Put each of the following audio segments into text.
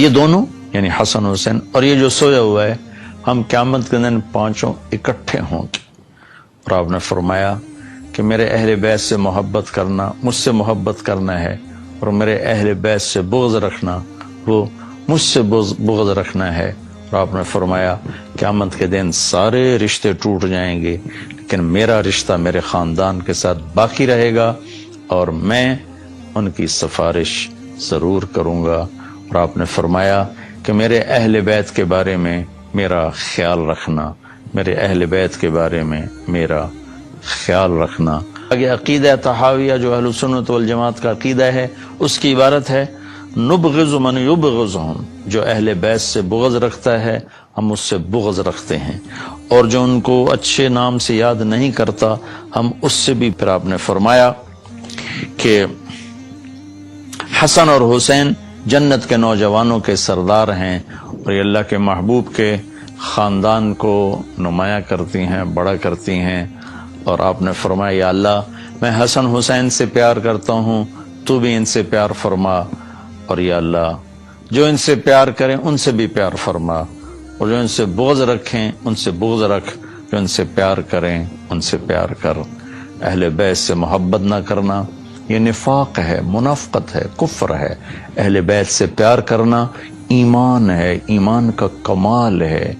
یہ دونوں یعنی حسن حسین اور یہ جو سویا ہوا ہے، ہم قیامت کے دن پانچوں اکٹھے ہوں گے۔ اور آپ نے فرمایا کہ میرے اہل بیت سے محبت کرنا، مجھ سے محبت کرنا ہے، اور میرے اہل بیت سے بغض رکھنا، وہ مجھ سے بغض رکھنا ہے۔ اور آپ نے فرمایا قیامت کے دن سارے رشتے ٹوٹ جائیں گے، لیکن میرا رشتہ میرے خاندان کے ساتھ باقی رہے گا، اور میں ان کی سفارش ضرور کروں گا۔ اور آپ نے فرمایا کہ میرے اہل بیت کے بارے میں میرا خیال رکھنا، میرے اہل بیت کے بارے میں میرا خیال رکھنا۔ آگے عقیدہ طحاویہ جو اہل سنت والجماعت کا عقیدہ ہے، اس کی عبارت ہے نبغض من یبغضہم، جو اہل بیت سے بغض رکھتا ہے ہم اس سے بغض رکھتے ہیں، اور جو ان کو اچھے نام سے یاد نہیں کرتا ہم اس سے بھی۔ پھر آپ نے فرمایا کہ حسن اور حسین جنت کے نوجوانوں کے سردار ہیں، اور یہ اللہ کے محبوب کے خاندان کو نمایاں کرتی ہیں، بڑا کرتی ہیں۔ اور آپ نے فرمایا یا اللہ میں حسن حسین سے پیار کرتا ہوں، تو بھی ان سے پیار فرما، اور یا اللہ جو ان سے پیار کریں ان سے بھی پیار فرما، اور جو ان سے بغض رکھیں ان سے بغض رکھ، جو ان سے پیار کریں ان سے پیار کر۔ اہل بیت سے محبت نہ کرنا یہ نفاق ہے، منافقت ہے، کفر ہے۔ اہل بیت سے پیار کرنا ایمان ہے، ایمان کا کمال ہے،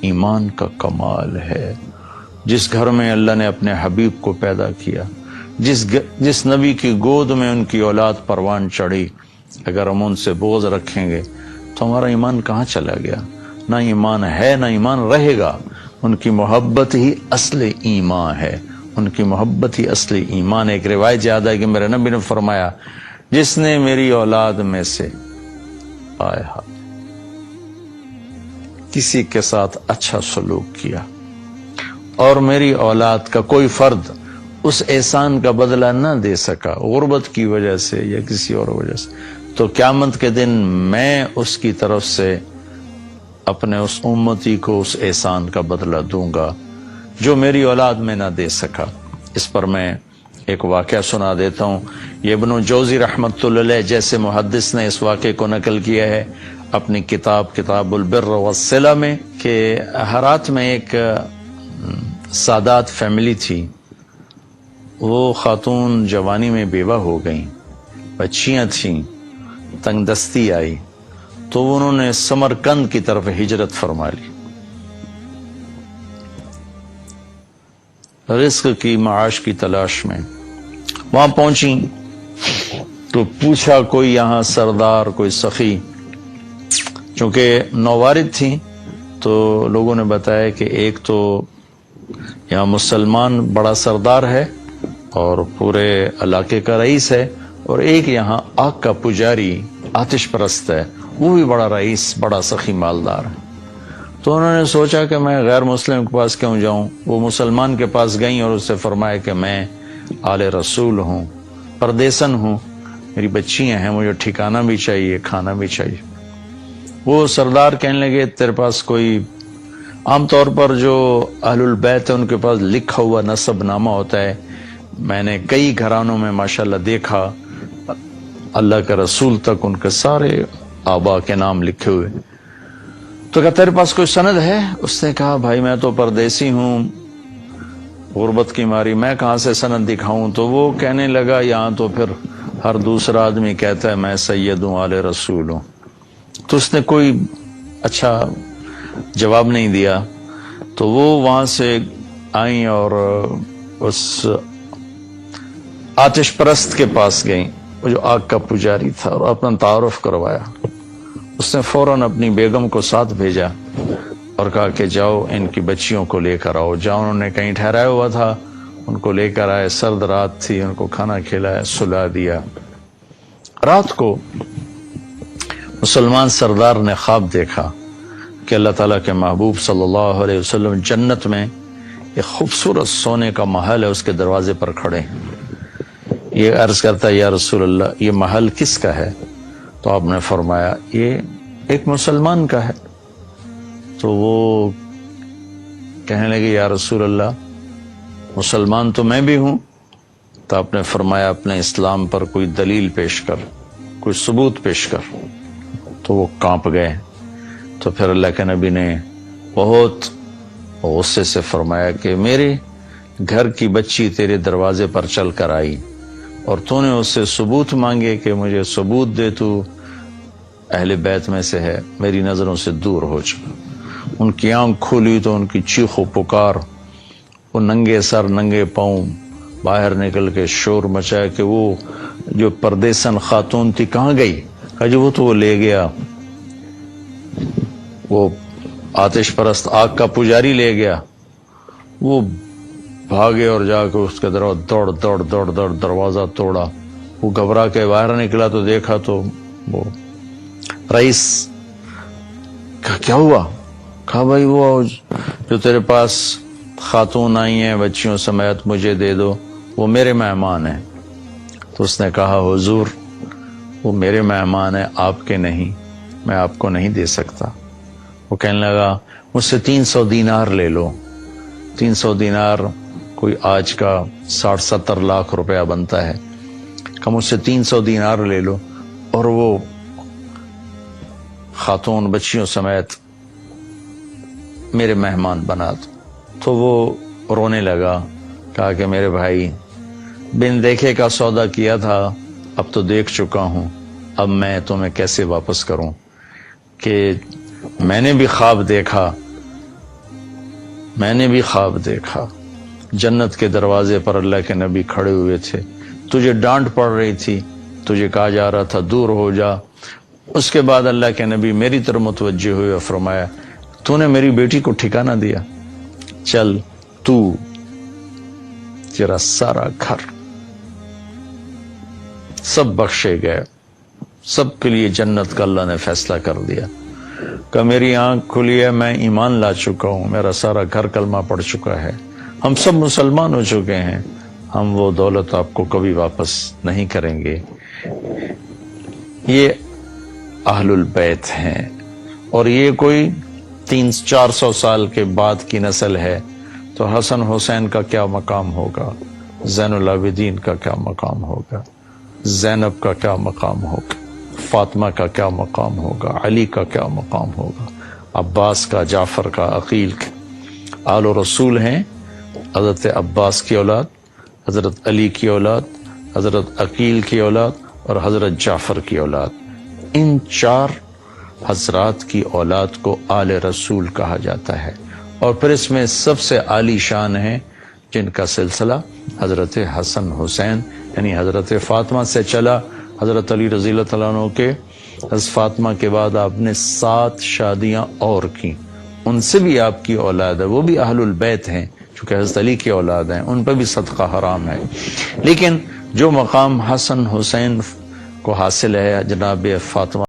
ایمان کا کمال ہے۔ جس گھر میں اللہ نے اپنے حبیب کو پیدا کیا، جس نبی کی گود میں ان کی اولاد پروان چڑھی، اگر ہم ان سے بغض رکھیں گے تو ہمارا ایمان کہاں چلا گیا؟ نہ ایمان ہے نہ ایمان رہے گا۔ ان کی محبت ہی اصل ایمان ہے، ان کی محبت ہی اصل ایمان ہے۔ ایک روایت یاد ہے کہ میرے نبی نے فرمایا جس نے میری اولاد میں سے کسی کے ساتھ اچھا سلوک کیا اور میری اولاد کا کوئی فرد اس احسان کا بدلہ نہ دے سکا، غربت کی وجہ سے یا کسی اور وجہ سے، تو قیامت کے دن میں اس کی طرف سے اپنے اس امتی کو اس احسان کا بدلہ دوں گا جو میری اولاد میں نہ دے سکا۔ اس پر میں ایک واقعہ سنا دیتا ہوں۔ یہ ابن جوزی رحمۃ اللہ علیہ جیسے محدث نے اس واقعے کو نقل کیا ہے اپنی کتاب البر والصلہ میں، کہ ہرات میں ایک سادات فیملی تھی۔ وہ خاتون جوانی میں بیوہ ہو گئیں، بچیاں تھیں، تنگ دستی آئی تو انہوں نے سمرقند کی طرف ہجرت فرما لی، رزق کی معاش کی تلاش میں۔ وہاں پہنچی تو پوچھا کوئی یہاں سردار، کوئی سخی، چونکہ نووارد تھیں تو لوگوں نے بتایا کہ ایک تو یہاں مسلمان بڑا سردار ہے اور پورے علاقے کا رئیس ہے، اور ایک یہاں آگ کا پجاری آتش پرست ہے، وہ بھی بڑا رئیس، بڑا سخی مالدار ہے۔ تو انہوں نے سوچا کہ میں غیر مسلم کے پاس کیوں جاؤں۔ وہ مسلمان کے پاس گئیں اور اس سے فرمایا کہ میں آل رسول ہوں، پردیسن ہوں، میری بچیاں ہیں، مجھے ٹھکانہ بھی چاہیے، کھانا بھی چاہیے۔ وہ سردار کہنے لگے تیرے پاس کوئی، عام طور پر جو اہل البیت ہے ان کے پاس لکھا ہوا نسب نامہ ہوتا ہے، میں نے کئی گھرانوں میں ماشاءاللہ دیکھا اللہ کے رسول تک ان کے سارے آبا کے نام لکھے ہوئے۔ تو کہا تیرے پاس کوئی سند ہے؟ اس نے کہا بھائی میں تو پردیسی ہوں، غربت کی ماری میں کہاں سے سند دکھاؤں۔ تو وہ کہنے لگا یہاں تو پھر ہر دوسرا آدمی کہتا ہے میں سید ہوں، آل رسول ہوں۔ تو اس نے کوئی اچھا جواب نہیں دیا۔ تو وہ وہاں سے آئیں اور اس آتش پرست کے پاس گئیں، وہ جو آگ کا پجاری تھا، اور اپنا تعارف کروایا۔ اس نے فوراً اپنی بیگم کو ساتھ بھیجا اور کہا کہ جاؤ ان کی بچیوں کو لے کر آؤ۔ جاؤ، انہوں نے کہیں ٹھہرایا ہوا تھا، ان کو لے کر آئے، سرد رات تھی، ان کو کھانا کھلایا، سلا دیا۔ رات کو مسلمان سردار نے خواب دیکھا کہ اللہ تعالیٰ کے محبوب صلی اللہ علیہ وسلم جنت میں ایک خوبصورت سونے کا محل ہے، اس کے دروازے پر کھڑے ہیں۔ یہ عرض کرتا ہے یا رسول اللہ یہ محل کس کا ہے؟ تو آپ نے فرمایا یہ ایک مسلمان کا ہے۔ تو وہ کہنے لگے یا رسول اللہ مسلمان تو میں بھی ہوں۔ تو آپ نے فرمایا اپنے اسلام پر کوئی دلیل پیش کر، کوئی ثبوت پیش کر۔ تو وہ کانپ گئے. تو پھر اللہ کے نبی نے بہت غصے سے فرمایا کہ میرے گھر کی بچی تیرے دروازے پر چل کر آئی اور تو نے اس سے ثبوت مانگے کہ مجھے ثبوت دے تو اہل بیت میں سے ہے، میری نظروں سے دور ہو جا. ان کی آنکھ کھولی تو ان کی چیخ و پکار، وہ ننگے سر ننگے پاؤں باہر نکل کے شور مچایا کہ وہ جو پردیسن خاتون تھی کہاں گئی؟ کہا جی وہ تو وہ لے گیا، وہ آتش پرست آگ کا پجاری لے گیا. وہ بھاگے اور جا کے اس کے دروازہ دوڑ دروازہ توڑا. وہ گھبرا کے باہر نکلا تو دیکھا تو وہ رئیس. کہا کیا ہوا؟ کہا بھائی وہ جو تیرے پاس خاتون آئی ہیں بچیوں سمیت مجھے دے دو، وہ میرے مہمان ہیں. تو اس نے کہا حضور وہ میرے مہمان ہیں، آپ کے نہیں، میں آپ کو نہیں دے سکتا. وہ کہنے لگا مجھ سے 300 دینار لے لو. 300 دینار کوئی آج کا 60-70 لاکھ روپیہ بنتا ہے. کہ مجھ سے 300 دینار لے لو اور وہ خاتون بچیوں سمیت میرے مہمان بنا دو. تو وہ رونے لگا، کہا کہ میرے بھائی بن دیکھے کا سودا کیا تھا، اب تو دیکھ چکا ہوں، اب میں تمہیں کیسے واپس کروں؟ کہ میں نے بھی خواب دیکھا جنت کے دروازے پر اللہ کے نبی کھڑے ہوئے تھے، تجھے ڈانٹ پڑ رہی تھی، تجھے کہا جا رہا تھا دور ہو جا. اس کے بعد اللہ کے نبی میری طرف متوجہ ہوئے اور فرمایا تو نے میری بیٹی کو ٹھکانہ دیا، چل تو تیرا سارا گھر سب بخشے گئے، سب کے لیے جنت کا اللہ نے فیصلہ کر دیا. کہ میری آنکھ کھلی ہے، میں ایمان لا چکا ہوں، میرا سارا گھر کلمہ پڑھ چکا ہے، ہم سب مسلمان ہو چکے ہیں، ہم وہ دولت آپ کو کبھی واپس نہیں کریں گے. یہ اہل البیت ہیں اور یہ کوئی 300-400 سال کے بعد کی نسل ہے. تو حسن حسین کا کیا مقام ہوگا، زین العابدین کا کیا مقام ہوگا، زینب کا کیا مقام ہوگا، فاطمہ کا کیا مقام ہوگا، علی کا کیا مقام ہوگا، عباس کا، جعفر کا، عقیل کا. آل و رسول ہیں، حضرت عباس کی اولاد، حضرت علی کی اولاد، حضرت عقیل کی اولاد اور حضرت جعفر کی اولاد. ان 4 حضرات کی اولاد کو آل رسول کہا جاتا ہے. اور پھر اس میں سب سے عالی شان ہیں جن کا سلسلہ حضرت حسن حسین یعنی حضرت فاطمہ سے چلا. حضرت علی رضی اللہ تعالیٰ عنہ کے حضرت فاطمہ کے بعد آپ نے 7 شادیاں اور کی، ان سے بھی آپ کی اولاد ہے، وہ بھی اہل البیت ہیں چونکہ حضرت علی کی اولاد ہیں، ان پہ بھی صدقہ حرام ہے. لیکن جو مقام حسن حسین کو حاصل ہے جناب فاطمہ